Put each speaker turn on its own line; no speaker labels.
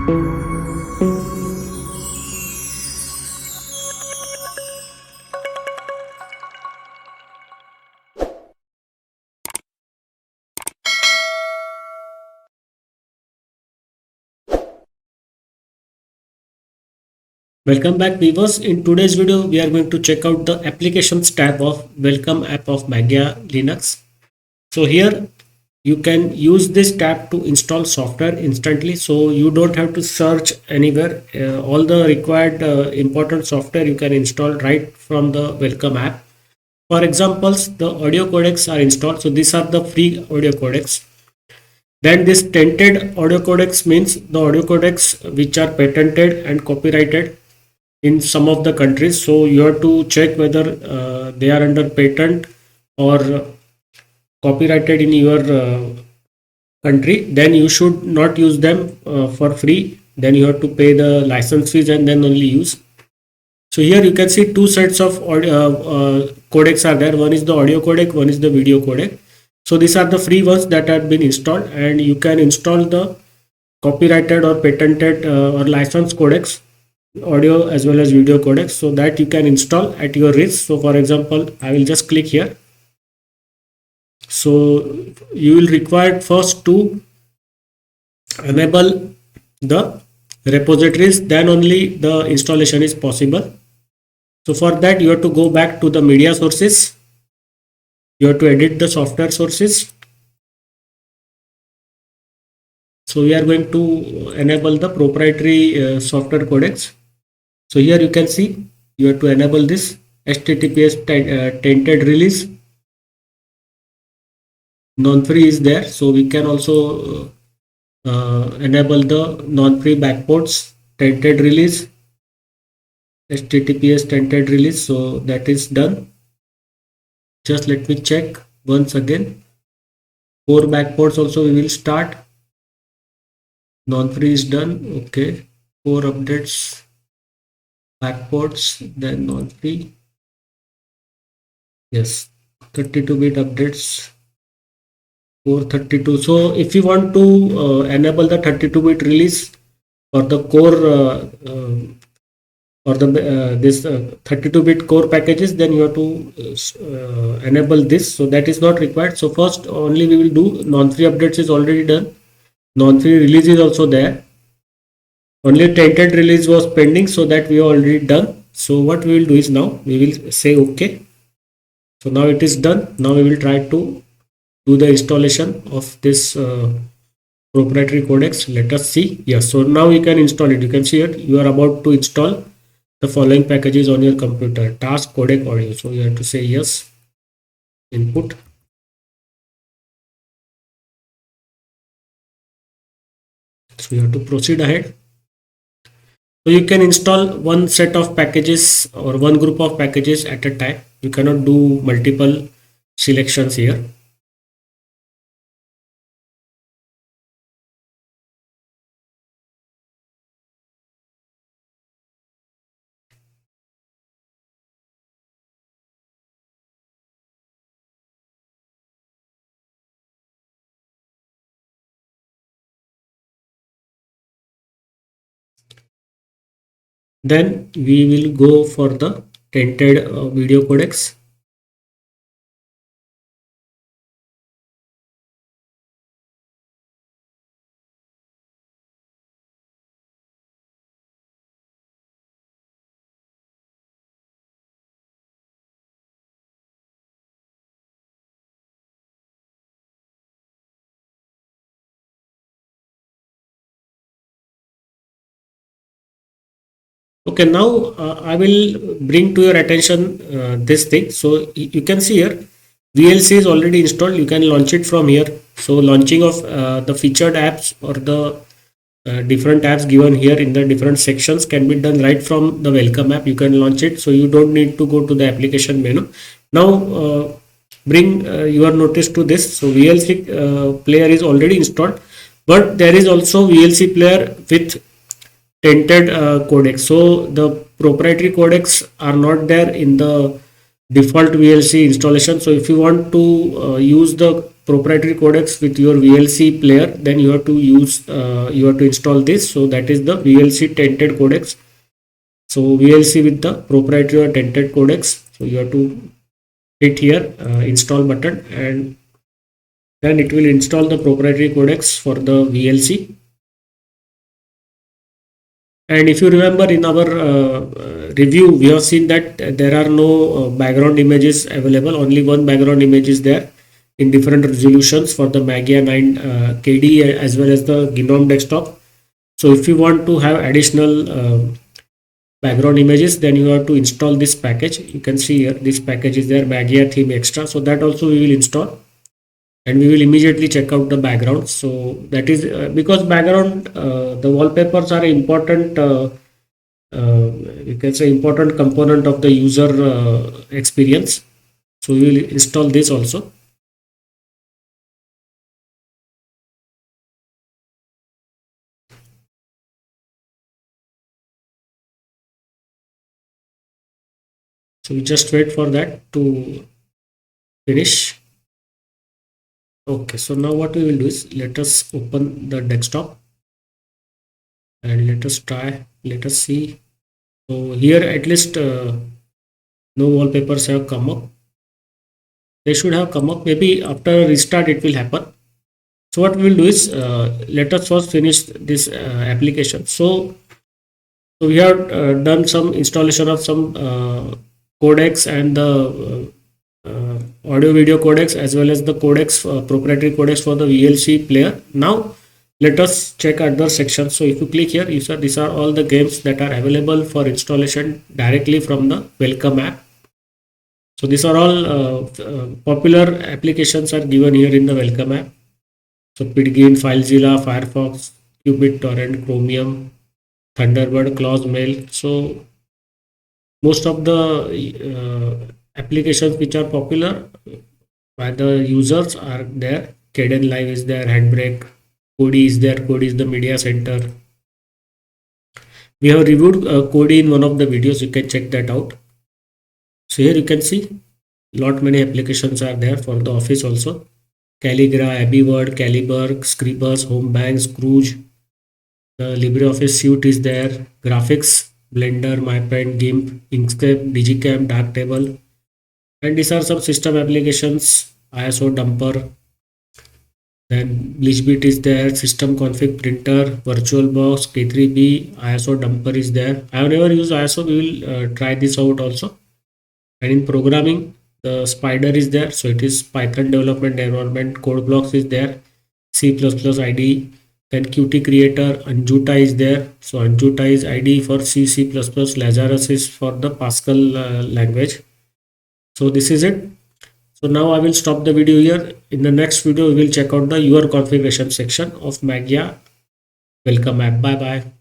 Welcome back viewers. In today's video we are going to check out the applications tab of welcome app of Mageia Linux. So here you can use this tab to install software instantly, so you don't have to search anywhere. All the required important software you can install right from the welcome app. For examples, the audio codecs are installed, so these are the free audio codecs. Then this tainted audio codecs means the audio codecs which are patented and copyrighted in some of the countries, so you have to check whether they are under patent or copyrighted in your country. Then you should not use them for free, then you have to pay the license fees and then only use. So here you can see two sets of audio, codecs are there. One is the audio codec, one is the video codec. So these are the free ones that have been installed, and you can install the copyrighted or patented or licensed codecs, audio as well as video codecs, so that you can install at your risk. So for example, I will just click here. So you will require first to enable the repositories, then only the installation is possible. So for that you have to go back to the media sources, you have to edit the software sources. So we are going to enable the proprietary software codecs. So here you can see you have to enable this HTTPS tainted release. Non-free is there, so we can also enable the non-free backports tainted release, HTTPS tainted release. So that is done. Just let me check once again. Core backports also we will start. Non-free is done. Okay, core updates, backports, then non-free. Yes, 32-bit updates, core 32. So if you want to enable the 32-bit release for the core or the this 32-bit core packages, then you have to enable this. So that is not required. So first only we will do non-free updates is already done. Non-free release is also there. Only tainted release was pending, so that we have already done. So what we will do is now we will say OK. So now it is done. Now we will try to do the installation of this proprietary codecs. Let us see. Yes, so now you can install it. You can see it. You are about to install the following packages on your computer. Task, codec, audio. So you have to say yes. Input. So you have to proceed ahead. So you can install one set of packages or one group of packages at a time. You cannot do multiple selections here. Then we will go for the tainted video codecs. Okay, now I will bring to your attention this thing. So you can see here VLC is already installed. You can launch it from here. So launching of the featured apps or the different apps given here in the different sections can be done right from the welcome app. You can launch it, so you don't need to go to the application menu. Now bring your notice to this. So VLC player is already installed, but there is also VLC player with tainted codecs. So the proprietary codecs are not there in the default VLC installation. So if you want to use the proprietary codecs with your VLC player, then you have to use you have to install this. So that is the VLC tented codecs. So VLC with the proprietary or tented codecs. So you have to hit here install button, and then it will install the proprietary codecs for the VLC. And if you remember in our review, we have seen that there are no background images available. Only one background image is there in different resolutions for the Mageia 9 KD as well as the GNOME desktop. So if you want to have additional background images, then you have to install this package. You can see here this package is there, Mageia theme extra. So that also we will install, and we will immediately check out the background. So that is because background the wallpapers are important you can say important component of the user experience. So we will install this also. So we just wait for that to finish. Okay, so now what we will do is let us open the desktop and let us see. So here at least no wallpapers have come up. They should have come up. Maybe after restart it will happen. So what we will do is let us first finish this application. So we have done some installation of some codecs and the audio video codecs as well as the codecs proprietary codecs for the VLC player. Now let us check other sections. So if you click here, these are all the games that are available for installation directly from the Welcome app. So these are all popular applications are given here in the Welcome app. So Pidgin, FileZilla, Firefox, Qubit, Torrent, Chromium, Thunderbird, Clause Mail. So most of the applications which are popular by the users are there. Caden Live is there, Handbrake, Kodi is there. Kodi is the media center. We have reviewed Kodi in one of the videos. You can check that out. So here you can see lot many applications are there for the office also. Calligra, Abbey Word, Caliber, Scribus, Homebank, Scrooge. The LibreOffice suite is there. Graphics, Blender, MyPaint, GIMP, Inkscape, Digicam, Darktable. And these are some system applications. ISO Dumper. Then BleachBit is there. System Config Printer, VirtualBox, K3B, ISO Dumper is there. I have never used ISO. We will try this out also. And in programming, the Spider is there. So it is Python development environment. Code Blocks is there. C++ IDE. Then Qt Creator, Anjuta is there. So Anjuta is IDE for C, C++. Lazarus is for the Pascal language. So this is it. So now I will stop the video here. In the next video, we will check out the your configuration section of Mageia Welcome app. Bye bye.